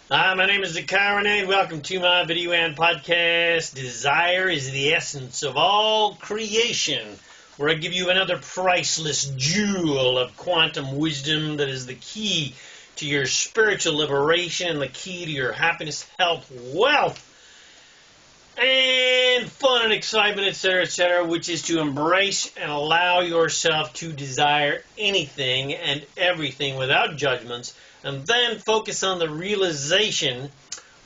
Hi, my name is ZaKaiRan and welcome to my video and podcast, Desire is the Essence of All Creation, where I give you another priceless jewel of quantum wisdom that is the key to your spiritual liberation and the key to your happiness, health, wealth, and fun and excitement, etc., which is to embrace and allow yourself to desire anything and everything without judgments, and then focus on the realization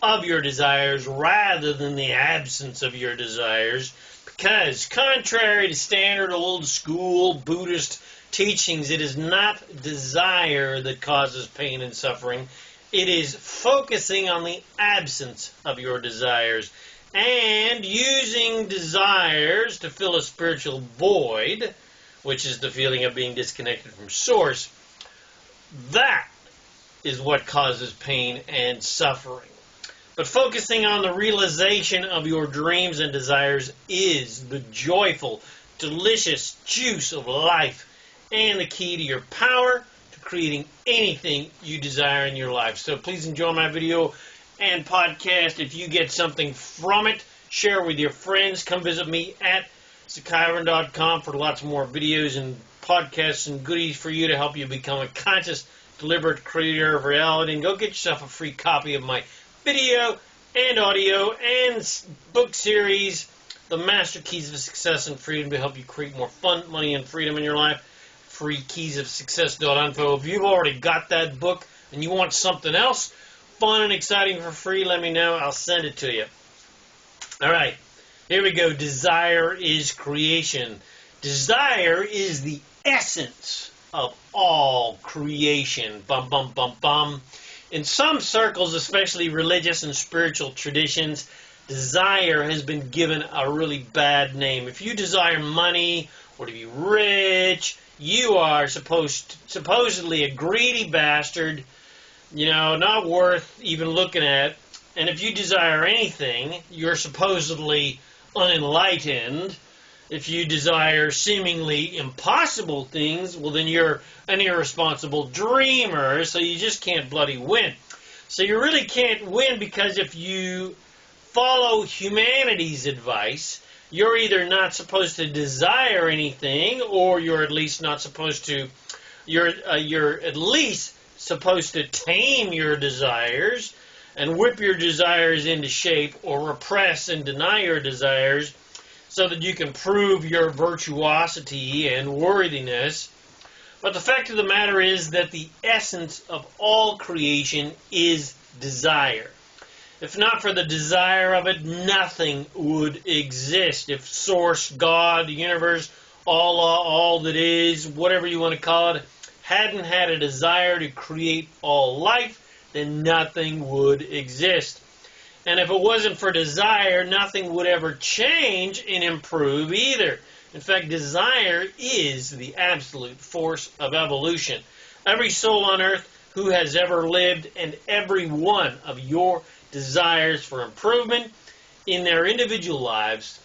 of your desires rather than the absence of your desires, because contrary to standard old school Buddhist teachings, it is not desire that causes pain and suffering. It is focusing on the absence of your desires and using desires to fill a spiritual void, which is the feeling of being disconnected from Source. That is what causes pain and suffering. But focusing on the realization of your dreams and desires is the joyful, delicious juice of life and the key to your power to creating anything you desire in your life. So please enjoy my video and podcast. If you get something from it, share with your friends. Come visit me at ZaKaiRan.com for lots more videos and podcasts and goodies for you to help you become a conscious, deliberate creator of reality. And go get yourself a free copy of my video and audio and book series, The Master Keys of Success and Freedom, to help you create more fun, money, and freedom in your life. Free keysofsuccess.info. If you've already got that book and you want something else fun and exciting for free, let me know. I'll send it to you. All right, here we go. Desire is creation. Desire is the essence of all creation. Bum, bum, bum, bum. In some circles, especially religious and spiritual traditions, desire has been given a really bad name. If you desire money or to be rich, you are supposedly a greedy bastard, not worth even looking at. And if you desire anything, you're supposedly unenlightened. If you desire seemingly impossible things, well, then you're an irresponsible dreamer, so you just can't bloody win. So you really can't win, because if you follow humanity's advice, you're either not supposed to desire anything, or you're at least not supposed to, you're at least supposed to tame your desires and whip your desires into shape, or repress and deny your desires so that you can prove your virtuosity and worthiness. But the fact of the matter is that the essence of all creation is desire. If not for the desire of it, nothing would exist. If Source, God, the universe, Allah, all that is, whatever you want to call it, hadn't had a desire to create all life, then nothing would exist. And if it wasn't for desire, nothing would ever change and improve either. In fact, desire is the absolute force of evolution. Every soul on earth who has ever lived, and every one of your desires for improvement in their individual lives,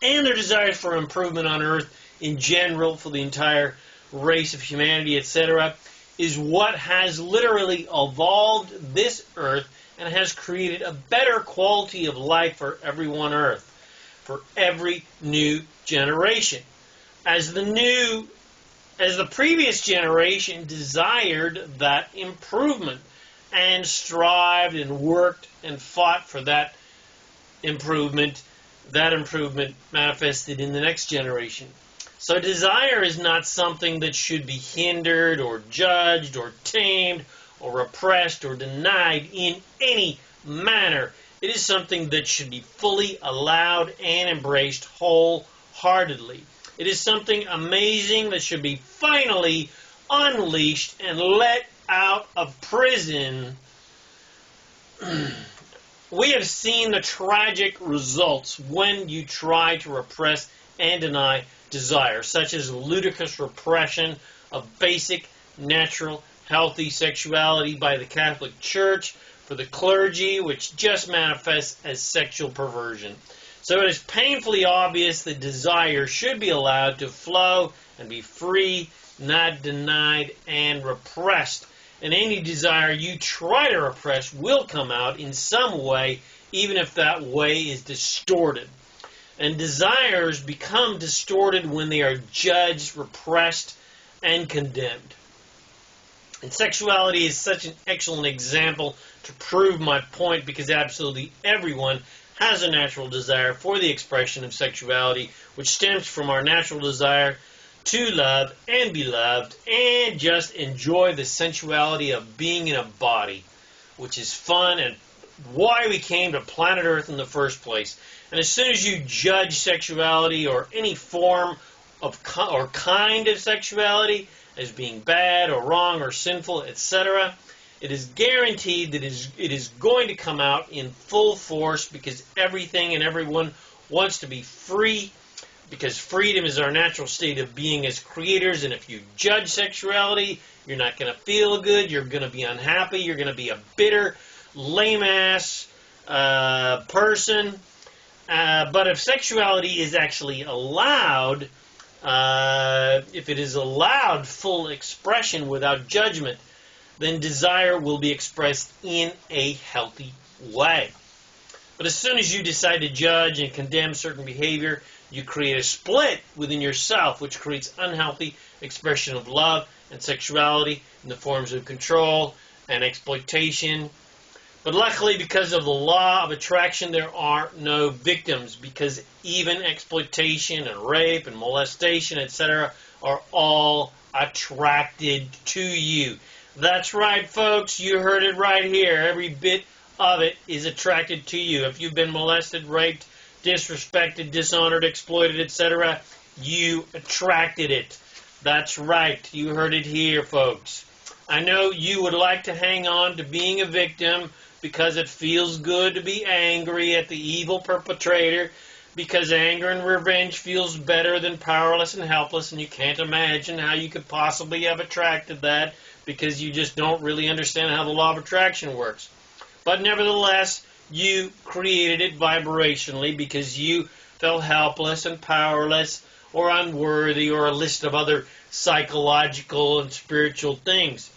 and their desires for improvement on earth in general for the entire race of humanity, etc., is what has literally evolved this earth and has created a better quality of life for everyone on earth, for every new generation. As the previous generation desired that improvement and strived and worked and fought for that improvement manifested in the next generation. So desire is not something that should be hindered or judged or tamed or repressed or denied in any manner. It is something that should be fully allowed and embraced wholeheartedly. It is something amazing that should be finally unleashed and let out of prison. We have seen the tragic results when you try to repress and deny desire, such as ludicrous repression of basic, natural, healthy sexuality by the Catholic Church for the clergy, which just manifests as sexual perversion. So it is painfully obvious that desire should be allowed to flow and be free, not denied and repressed. and any desire you try to repress will come out in some way, even if that way is distorted. And desires become distorted when they are judged, repressed, and condemned. And sexuality is such an excellent example to prove my point, because absolutely everyone has a natural desire for the expression of sexuality, which stems from our natural desire to love and be loved and just enjoy the sensuality of being in a body, which is fun and why we came to planet Earth in the first place. And as soon as you judge sexuality or any form of or kind of sexuality as being bad or wrong or sinful, etc., it is guaranteed that it is going to come out in full force, because everything and everyone wants to be free, because freedom is our natural state of being as creators. And if you judge sexuality, you're not going to feel good, you're going to be unhappy, you're going to be a bitter, lame-ass person. But if sexuality is actually allowed, if it is allowed full expression without judgment, then desire will be expressed in a healthy way. But as soon as you decide to judge and condemn certain behavior, you create a split within yourself, which creates unhealthy expression of love and sexuality in the forms of control and exploitation. But luckily, because of the law of attraction, there are no victims, because even exploitation and rape and molestation, etc., are all attracted to you. That's right, folks. You heard it right here. Every bit of it is attracted to you. If you've been molested, raped, disrespected, dishonored, exploited, etc., you attracted it. That's right. You heard it here, folks. I know you would like to hang on to being a victim because it feels good to be angry at the evil perpetrator, because anger and revenge feels better than powerless and helpless, and you can't imagine how you could possibly have attracted that, because you just don't really understand how the law of attraction works. But nevertheless, you created it vibrationally because you felt helpless and powerless or unworthy, or a list of other psychological and spiritual things.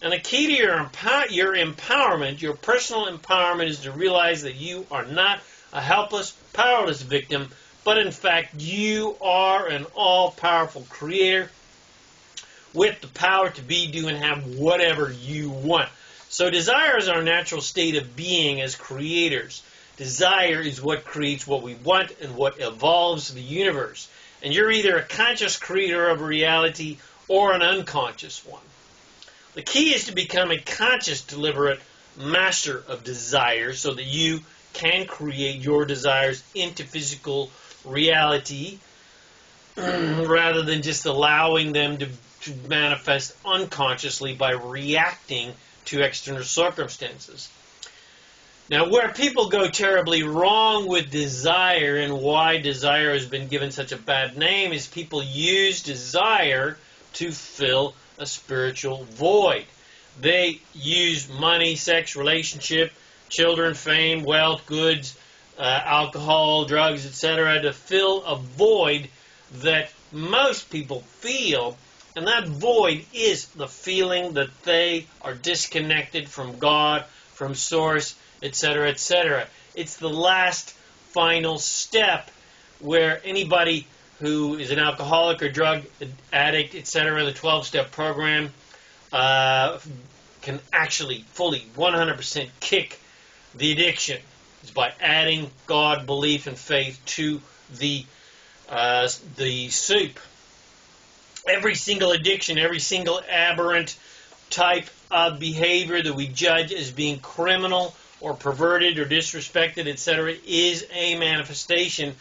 And the key to your empowerment, your personal empowerment, is to realize that you are not a helpless, powerless victim, but in fact you are an all-powerful creator with the power to be, do, and have whatever you want. So desire is our natural state of being as creators. Desire is what creates what we want and what evolves the universe. And you're either a conscious creator of reality or an unconscious one. The key is to become a conscious, deliberate master of desire, so that you can create your desires into physical reality rather than just allowing them to manifest unconsciously by reacting to external circumstances. Now, where people go terribly wrong with desire, and why desire has been given such a bad name, is people use desire to fill a spiritual void. They use money, sex, relationship, children, fame, wealth, goods, alcohol, drugs, etc. to fill a void that most people feel, and that void is the feeling that they are disconnected from God, from Source, etc., etc. It's the last final step where anybody who is an alcoholic or drug addict, etc., the 12-step program can actually fully 100% kick the addiction. It's by adding God, belief, and faith to the soup. Every single addiction, every single aberrant type of behavior that we judge as being criminal or perverted or disrespected, etc., is a manifestation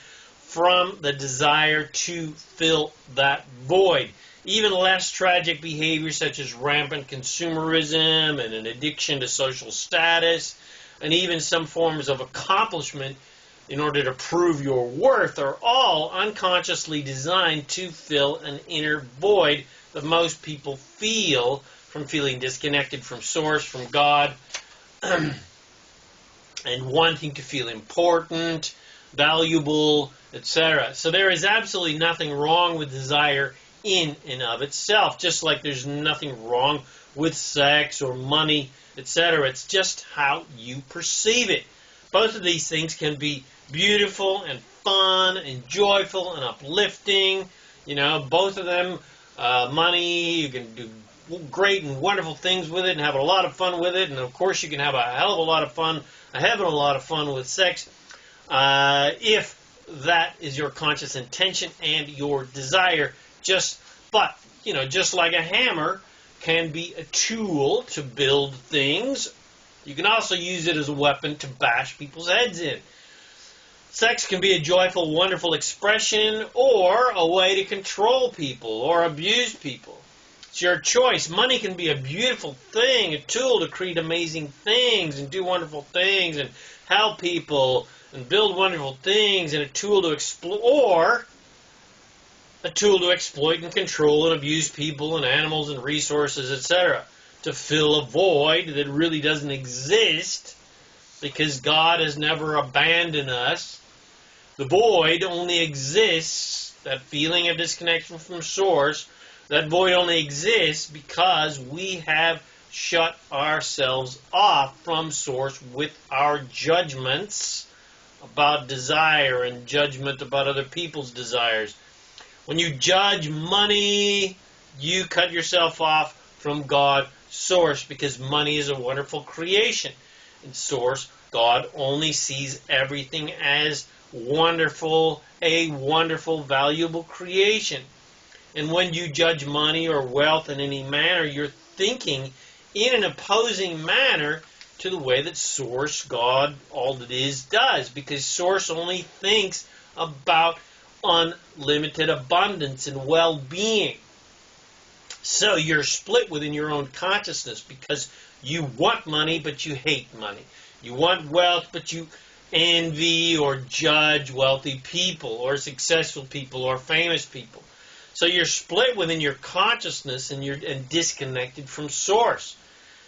from the desire to fill that void. Even less tragic behavior, such as rampant consumerism and an addiction to social status, and even some forms of accomplishment in order to prove your worth, are all unconsciously designed to fill an inner void that most people feel from feeling disconnected from Source, from God, and wanting to feel important, valuable, etc. So there is absolutely nothing wrong with desire in and of itself, just like there's nothing wrong with sex or money, etc. It's just how you perceive it. Both of these things can be beautiful and fun and joyful and uplifting. Both of them, money, you can do great and wonderful things with it and have a lot of fun with it. And of course you can have a hell of a lot of fun, with sex, if that is your conscious intention and your desire. But just like a hammer can be a tool to build things, you can also use it as a weapon to bash people's heads in. Sex can be a joyful, wonderful expression or a way to control people or abuse people. It's your choice. Money can be a beautiful thing, a tool to create amazing things and do wonderful things and help people and build wonderful things, and a tool to exploit and control and abuse people and animals and resources, etc., to fill a void that really doesn't exist because God has never abandoned us. The void only exists, that feeling of disconnection from Source, that void only exists because we have shut ourselves off from Source with our judgments about desire and judgment about other people's desires. When you judge money, you cut yourself off from God, Source, because money is a wonderful creation. In Source, God only sees everything as wonderful, a wonderful, valuable creation. And when you judge money or wealth in any manner, you're thinking in an opposing manner to the way that Source, God, all that is, does. Because Source only thinks about unlimited abundance and well-being. So you're split within your own consciousness because you want money, but you hate money. You want wealth, but you envy or judge wealthy people or successful people or famous people. So you're split within your consciousness and disconnected from Source.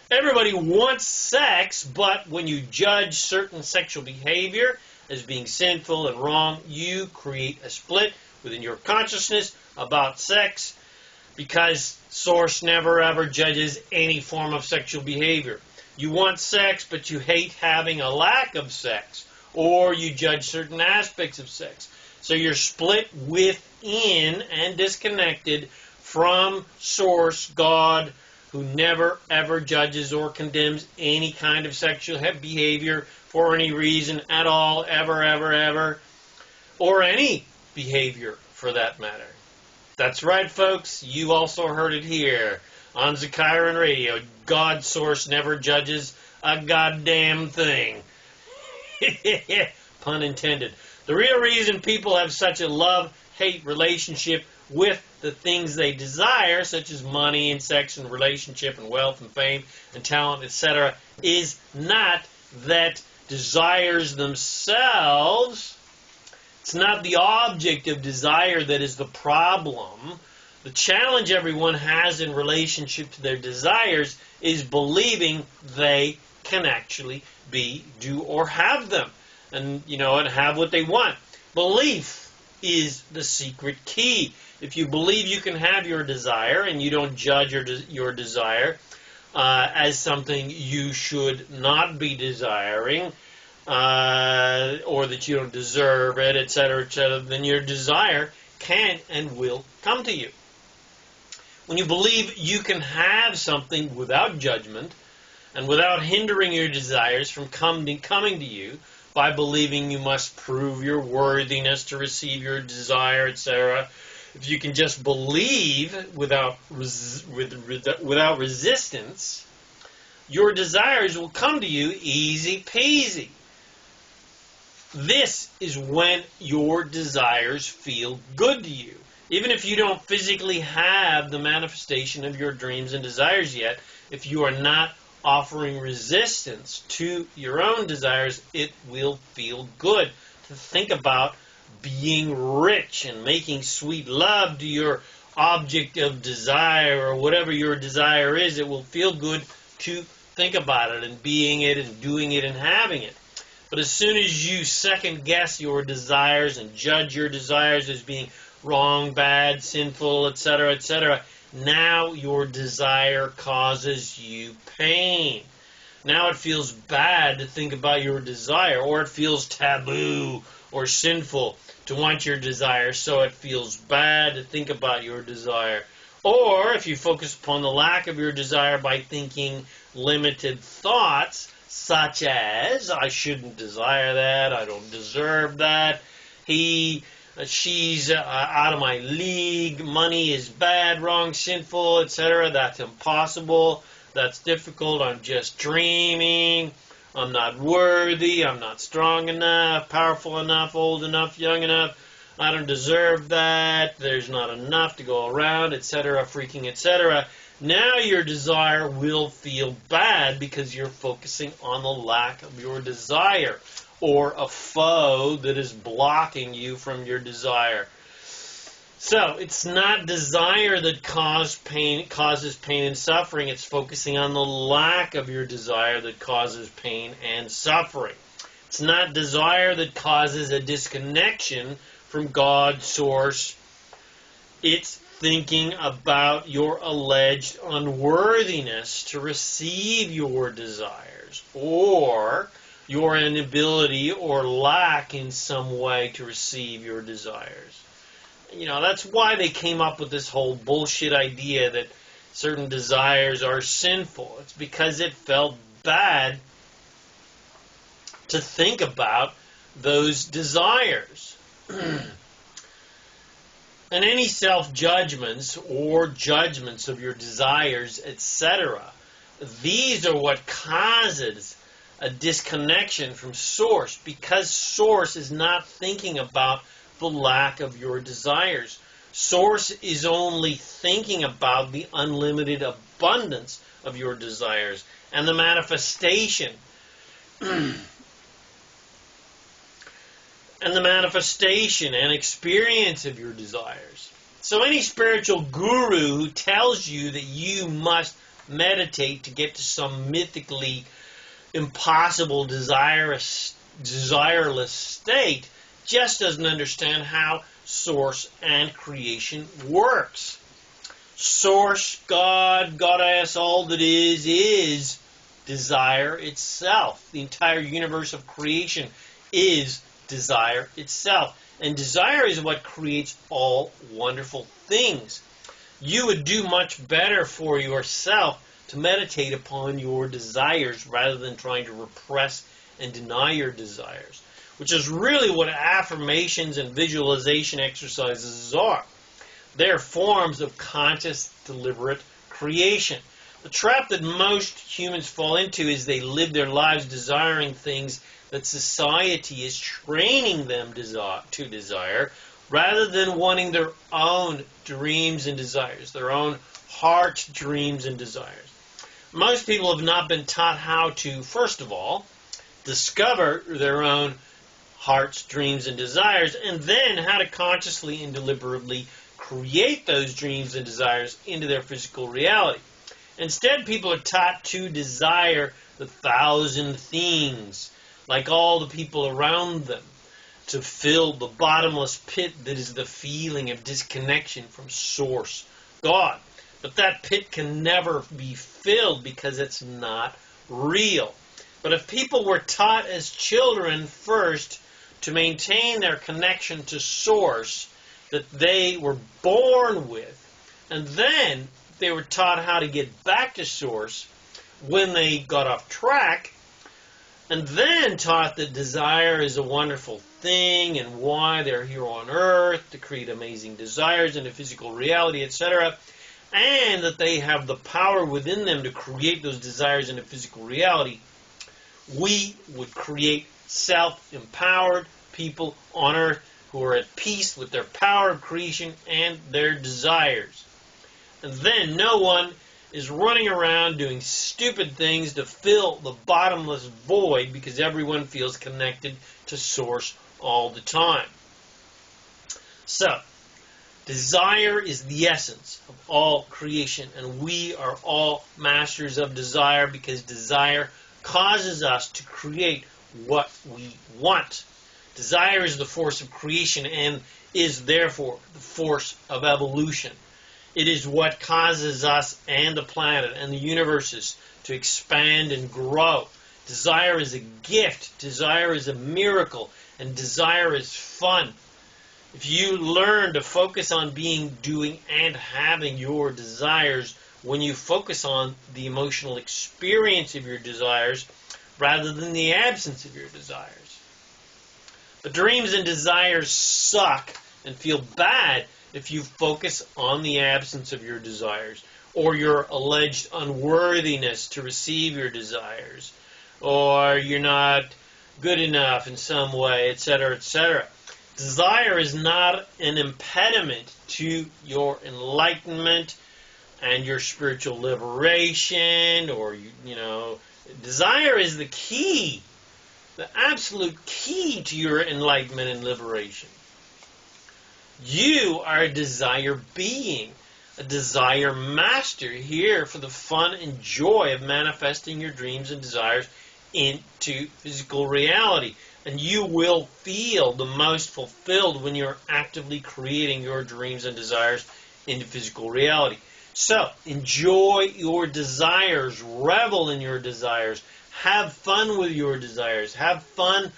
Everybody wants sex, but when you judge certain sexual behavior as being sinful and wrong, you create a split within your consciousness about sex, because Source never ever judges any form of sexual behavior. You want sex, but you hate having a lack of sex, or you judge certain aspects of sex. So you're split within and disconnected from Source, God, who never ever judges or condemns any kind of sexual behavior for any reason at all, ever, or any behavior for that matter. That's right, folks. You also heard it here on ZaKaiRan Radio. God, Source, never judges a goddamn thing. Pun intended. The real reason people have such a love-hate relationship with the things they desire, such as money and sex and relationship and wealth and fame and talent, etc., is not that desires themselves. It's not the object of desire that is the problem. The challenge everyone has in relationship to their desires is believing they can actually be, do, or have them. And have what they want. Belief is the secret key. If you believe you can have your desire and you don't judge your desire as something you should not be desiring, or that you don't deserve it, etc., then your desire can and will come to you. When you believe you can have something without judgment and without hindering your desires from coming to you, by believing you must prove your worthiness to receive your desire, etc. If you can just believe without resistance, your desires will come to you easy peasy. This is when your desires feel good to you. Even if you don't physically have the manifestation of your dreams and desires yet, if you are not offering resistance to your own desires, it will feel good to think about being rich and making sweet love to your object of desire or whatever your desire is. It will feel good to think about it and being it and doing it and having it. But as soon as you second guess your desires and judge your desires as being wrong, bad, sinful, etc., Now your desire causes you pain. Now it feels bad to think about your desire, or it feels taboo or sinful to want your desire, so it feels bad to think about your desire. Or if you focus upon the lack of your desire by thinking limited thoughts, such as, I shouldn't desire that, I don't deserve that, she's out of my league, money is bad, wrong, sinful, etc., that's impossible, that's difficult, I'm just dreaming, I'm not worthy, I'm not strong enough, powerful enough, old enough, young enough, I don't deserve that, there's not enough to go around, etc., freaking, etc. Now your desire will feel bad because you're focusing on the lack of your desire, or a foe that is blocking you from your desire. So it's not desire that causes pain and suffering. It's focusing on the lack of your desire that causes pain and suffering. It's not desire that causes a disconnection from God's source. It's thinking about your alleged unworthiness to receive your desires, or your inability or lack in some way to receive your desires. You know, that's why they came up with this whole bullshit idea that certain desires are sinful. It's because it felt bad to think about those desires. And any self-judgments or judgments of your desires, etc., these are what causes a disconnection from Source, because Source is not thinking about the lack of your desires. Source is only thinking about the unlimited abundance of your desires and the manifestation and experience of your desires. So any spiritual guru who tells you that you must meditate to get to some mythically impossible, desireless state just doesn't understand how Source and creation works. Source, God, Goddess, all that is desire itself. The entire universe of creation is desire itself. And desire is what creates all wonderful things. You would do much better for yourself to meditate upon your desires rather than trying to repress and deny your desires, which is really what affirmations and visualization exercises are. They're forms of conscious, deliberate creation. The trap that most humans fall into is they live their lives desiring things that society is training them to desire, rather than wanting their own dreams and desires, their own heart's dreams and desires. Most people have not been taught how to, first of all, discover their own heart's dreams and desires, and then how to consciously and deliberately create those dreams and desires into their physical reality. Instead, people are taught to desire the 1,000 things, like all the people around them, to fill the bottomless pit that is the feeling of disconnection from Source, God. But that pit can never be filled because it's not real. But if people were taught as children first to maintain their connection to Source that they were born with, and then they were taught how to get back to Source when they got off track, and then taught that desire is a wonderful thing and why they're here on earth to create amazing desires in a physical reality, etc., and that they have the power within them to create those desires in a physical reality, we would create self-empowered people on earth who are at peace with their power of creation and their desires. And then no one is running around doing stupid things to fill the bottomless void because everyone feels connected to Source all the time. So, desire is the essence of all creation, and we are all masters of desire because desire causes us to create what we want. Desire is the force of creation and is therefore the force of evolution. It is what causes us and the planet and the universes to expand and grow. Desire is a gift. Desire is a miracle. And desire is fun. If you learn to focus on being, doing, and having your desires, when you focus on the emotional experience of your desires rather than the absence of your desires. But dreams and desires suck and feel bad if you focus on the absence of your desires, or your alleged unworthiness to receive your desires, or you're not good enough in some way, etc., etc. Desire is not an impediment to your enlightenment and your spiritual liberation, or, desire is the key, the absolute key to your enlightenment and liberation. You are a desire being, a desire master, here for the fun and joy of manifesting your dreams and desires into physical reality. And you will feel the most fulfilled when you're actively creating your dreams and desires into physical reality. So, enjoy your desires, revel in your desires, have fun with your desires, have fun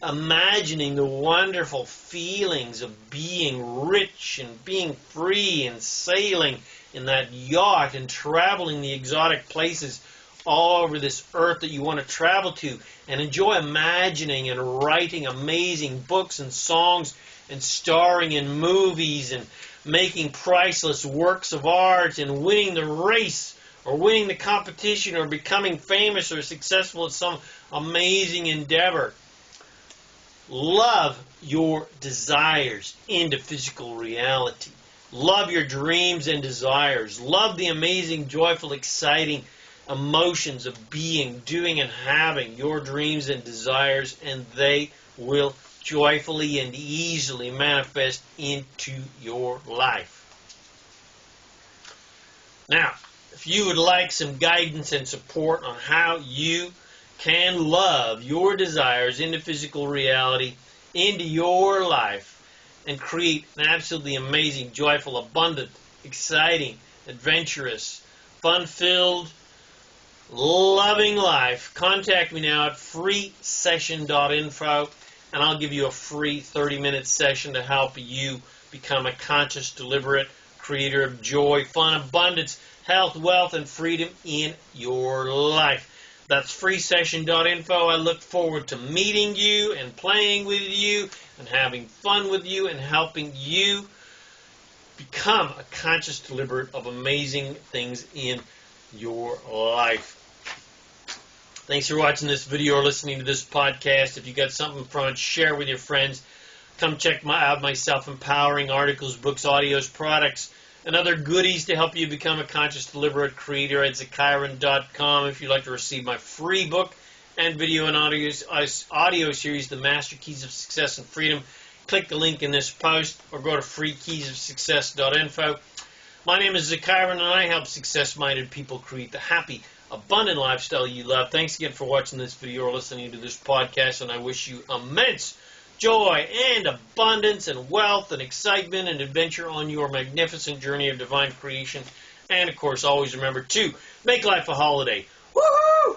imagining the wonderful feelings of being rich and being free and sailing in that yacht and traveling the exotic places all over this earth that you want to travel to, and enjoy imagining and writing amazing books and songs and starring in movies and making priceless works of art and winning the race or winning the competition or becoming famous or successful at some amazing endeavor. Love your desires into physical reality. Love your dreams and desires. Love the amazing, joyful, exciting emotions of being, doing, and having your dreams and desires, and they will joyfully and easily manifest into your life. Now, if you would like some guidance and support on how you can love your desires into physical reality, into your life, and create an absolutely amazing, joyful, abundant, exciting, adventurous, fun-filled, loving life, contact me now at freesession.info, and I'll give you a free 30-minute session to help you become a conscious, deliberate creator of joy, fun, abundance, health, wealth, and freedom in your life. That's freesession.info. I look forward to meeting you and playing with you and having fun with you and helping you become a conscious, deliberate of amazing things in your life. Thanks for watching this video or listening to this podcast. If you got something from it, share with your friends. Come check out my self-empowering articles, books, audios, products, and other goodies to help you become a conscious, deliberate creator at ZaKaiRan.com. If you'd like to receive my free book and video and audio series, The Master Keys of Success and Freedom, click the link in this post or go to freekeysofsuccess.info. My name is ZaKaiRan, and I help success-minded people create the happy, abundant lifestyle you love. Thanks again for watching this video or listening to this podcast, and I wish you immense joy and abundance and wealth and excitement and adventure on your magnificent journey of divine creation. And, of course, always remember to make life a holiday. Woohoo!